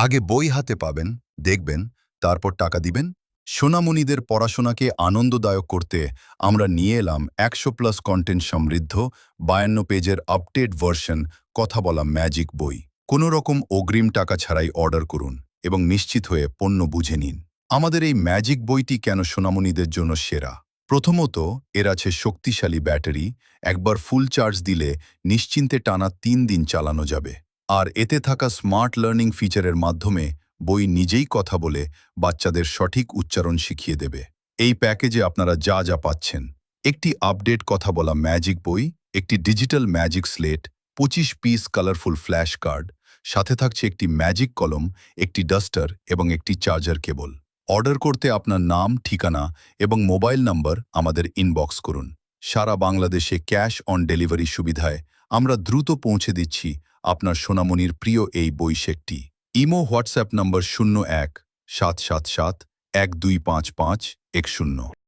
আগে বই হাতে পাবেন, দেখবেন, তারপর টাকা দিবেন। সোনামণিদের পড়াশোনাকে আনন্দদায়ক করতে আমরা নিয়ে এলাম 100+ কন্টেন্ট সমৃদ্ধ 52 পেজের আপডেট ভার্সন কথা বলা ম্যাজিক বই। কোনো রকম অগ্রিম টাকা ছাড়াই অর্ডার করুন এবং নিশ্চিত হয়ে পণ্য বুঝে নিন। আমাদের এই ম্যাজিক বইটি কেন সোনামণিদের জন্য সেরা? প্রথমত, এর আছে শক্তিশালী ব্যাটারি। একবার ফুল চার্জ দিলে নিশ্চিন্তে টানা 3 দিন চালানো যাবে। আর এতে থাকা স্মার্ট লার্নিং ফিচারের মাধ্যমে বই নিজেই কথা বলে বাচ্চাদের সঠিক উচ্চারণ শিখিয়ে দেবে। এই প্যাকেজে আপনারা যা যা পাচ্ছেন: একটি আপডেট কথা বলা ম্যাজিক বই, একটি digital magic slate, 25 piece colourful flash card, সাথে থাকছে একটি ম্যাজিক কলম, একটি ডাস্টার এবং একটি চার্জার কেবল। অর্ডার করতে আপনার নাম, ঠিকানা এবং মোবাইল নম্বর আমাদের ইনবক্স করুন। সারা বাংলাদেশে ক্যাশ অন ডেলিভারি সুবিধায় আমরা দ্রুত পৌঁছে দিচ্ছি আপনার সোনামণির প্রিয় এই বই সেটটি। ইমো হোয়াটসঅ্যাপ নম্বর 01-777-1255-10।